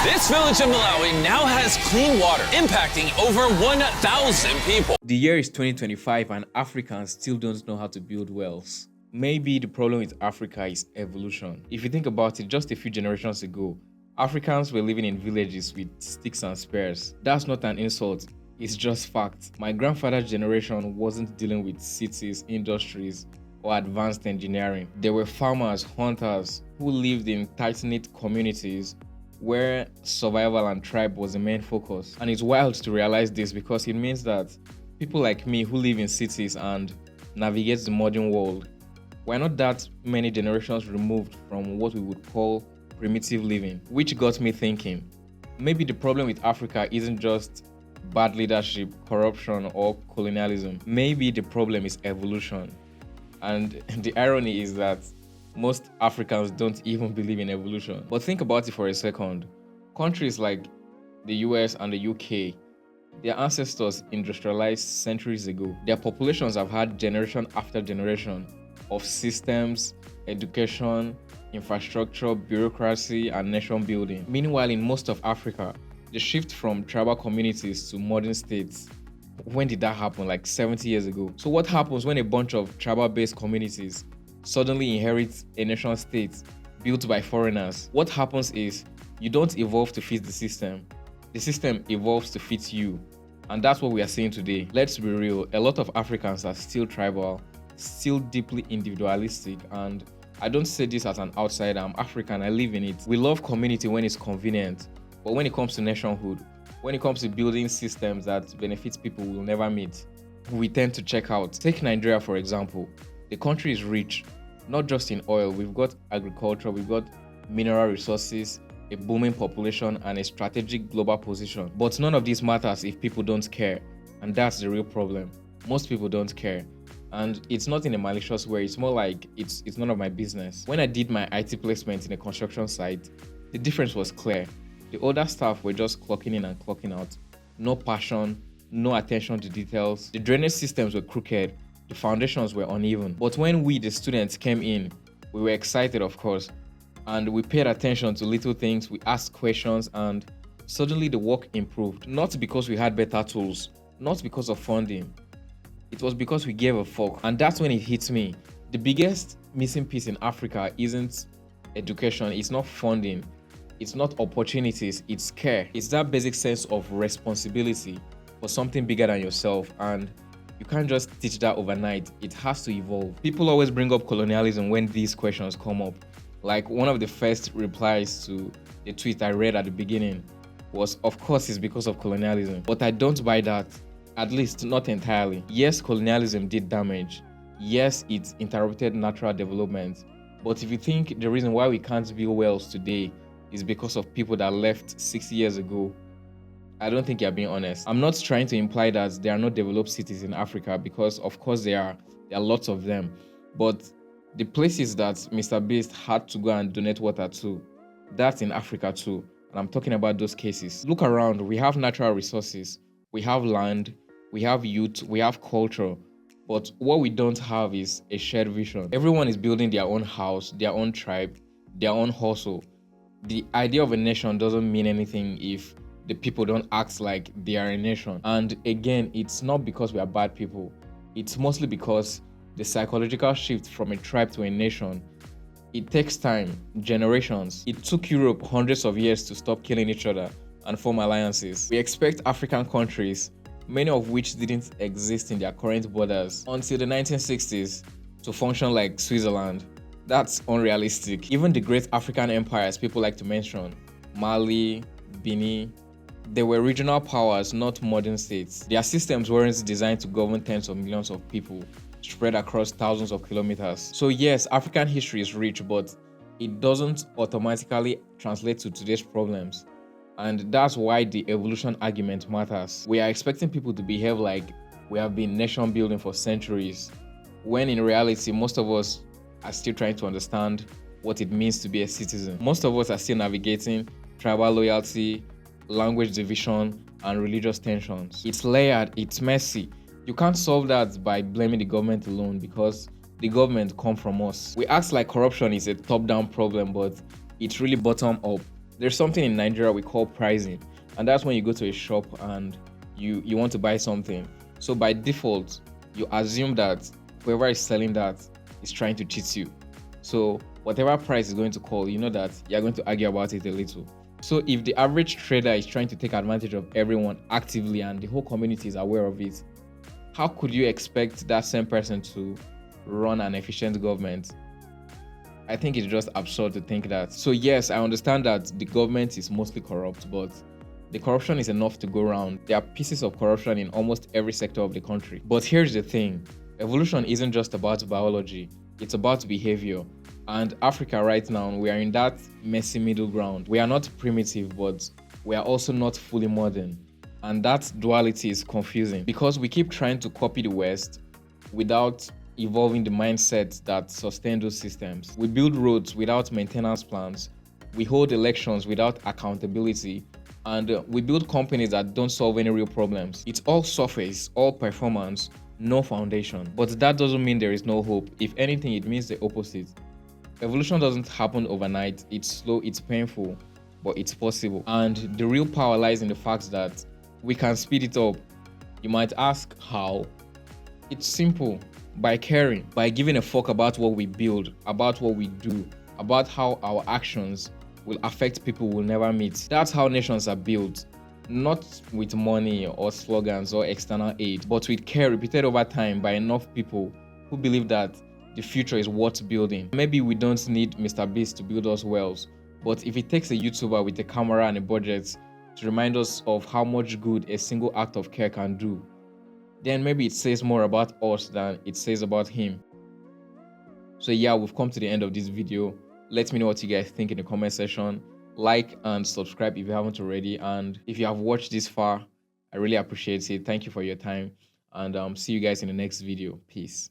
This village in Malawi now has clean water, impacting over 1,000 people. The year is 2025 and Africans still don't know how to build wells. Maybe the problem with Africa is evolution. If you think about it, just a few generations ago, Africans were living in villages with sticks and spears. That's not an insult, it's just fact. My grandfather's generation wasn't dealing with cities, industries, or advanced engineering. They were farmers, hunters, who lived in tight-knit communities where survival and tribe was the main focus. And it's wild to realize this because it means that people like me who live in cities and navigate the modern world, we're not that many generations removed from what we would call primitive living, which got me thinking, maybe the problem with Africa isn't just bad leadership, corruption, or colonialism. Maybe the problem is evolution. And the irony is that most Africans don't even believe in evolution. But think about it for a second. Countries like the US and the UK, their ancestors industrialized centuries ago. Their populations have had generation after generation of systems, education, infrastructure, bureaucracy, and nation building. Meanwhile, in most of Africa, the shift from tribal communities to modern states, when did that happen? Like 70 years ago. So what happens when a bunch of tribal-based communities suddenly inherit a nation state built by foreigners? What happens is you don't evolve to fit the system evolves to fit you. And that's what we are seeing today. Let's be real, a lot of Africans are still tribal, still deeply individualistic, and I don't say this as an outsider. I'm African, I live in it. We love community when it's convenient, but when it comes to nationhood, when it comes to building systems that benefit people we'll never meet, we tend to check out. Take Nigeria, for example. The country is rich, not just in oil. We've got agriculture, we've got mineral resources, a booming population, and a strategic global position. But none of this matters if people don't care, and that's the real problem. Most people don't care. And it's not in a malicious way, it's more like it's none of my business. When I did my IT placement in a construction site, the difference was clear. The older staff were just clocking in and clocking out. No passion, no attention to details. The drainage systems were crooked, the foundations were uneven. But when we, the students, came in, we were excited, of course, and we paid attention to little things, we asked questions, and suddenly the work improved. Not because we had better tools, not because of funding. It was because we gave a fuck. And that's when it hits me. The biggest missing piece in Africa isn't education, it's not funding, it's not opportunities, it's care. It's that basic sense of responsibility for something bigger than yourself, and you can't just teach that overnight. It has to evolve. People always bring up colonialism when these questions come up. Like one of the first replies to the tweet I read at the beginning was, of course it's because of colonialism. But I don't buy that, at least not entirely. Yes, colonialism did damage. Yes, it interrupted natural development. But if you think the reason why we can't build wells today is because of people that left 60 years ago, I don't think you're being honest. I'm not trying to imply that there are no developed cities in Africa, because of course there are lots of them. But the places that MrBeast had to go and donate water to, that's in Africa too. And I'm talking about those cases. Look around, we have natural resources, we have land, we have youth, we have culture. But what we don't have is a shared vision. Everyone is building their own house, their own tribe, their own hustle. The idea of a nation doesn't mean anything if the people don't act like they are a nation. And again, it's not because we are bad people. It's mostly because the psychological shift from a tribe to a nation, it takes time, generations. It took Europe hundreds of years to stop killing each other and form alliances. We expect African countries, many of which didn't exist in their current borders until the 1960s, to function like Switzerland. That's unrealistic. Even the great African empires people like to mention, Mali, Benin, they were regional powers, not modern states. Their systems weren't designed to govern tens of millions of people spread across thousands of kilometers. So yes, African history is rich, but it doesn't automatically translate to today's problems. And that's why the evolution argument matters. We are expecting people to behave like we have been nation building for centuries, when in reality, most of us are still trying to understand what it means to be a citizen. Most of us are still navigating tribal loyalty, language division, and religious tensions. It's layered, it's messy. You can't solve that by blaming the government alone, because the government comes from us. We act like corruption is a top-down problem, but it's really bottom-up. There's something in Nigeria we call pricing, and that's when you go to a shop and you want to buy something. So by default, you assume that whoever is selling that is trying to cheat you. So whatever price is going to call, you know that you're going to argue about it a little. So if the average trader is trying to take advantage of everyone actively and the whole community is aware of it, how could you expect that same person to run an efficient government? I think it's just absurd to think that. So yes, I understand that the government is mostly corrupt, but the corruption is enough to go around. There are pieces of corruption in almost every sector of the country. But here's the thing, evolution isn't just about biology, it's about behavior. And Africa right now, we are in that messy middle ground. We are not primitive, but we are also not fully modern. And that duality is confusing because we keep trying to copy the West without evolving the mindset that sustain those systems. We build roads without maintenance plans. We hold elections without accountability. And we build companies that don't solve any real problems. It's all surface, all performance, no foundation. But that doesn't mean there is no hope. If anything, it means the opposite. Evolution doesn't happen overnight. It's slow, it's painful, but it's possible. And the real power lies in the fact that we can speed it up. You might ask how? It's simple. By caring, by giving a fuck about what we build, about what we do, about how our actions will affect people we'll never meet. That's how nations are built. Not with money or slogans or external aid, but with care repeated over time by enough people who believe that the future is worth building. Maybe we don't need MrBeast to build us wells, but if it takes a YouTuber with a camera and a budget to remind us of how much good a single act of care can do, then maybe it says more about us than it says about him. So yeah, we've come to the end of this video. Let me know what you guys think in the comment section. Like and subscribe if you haven't already. And if you have watched this far, I really appreciate it. Thank you for your time. And see you guys in the next video. Peace.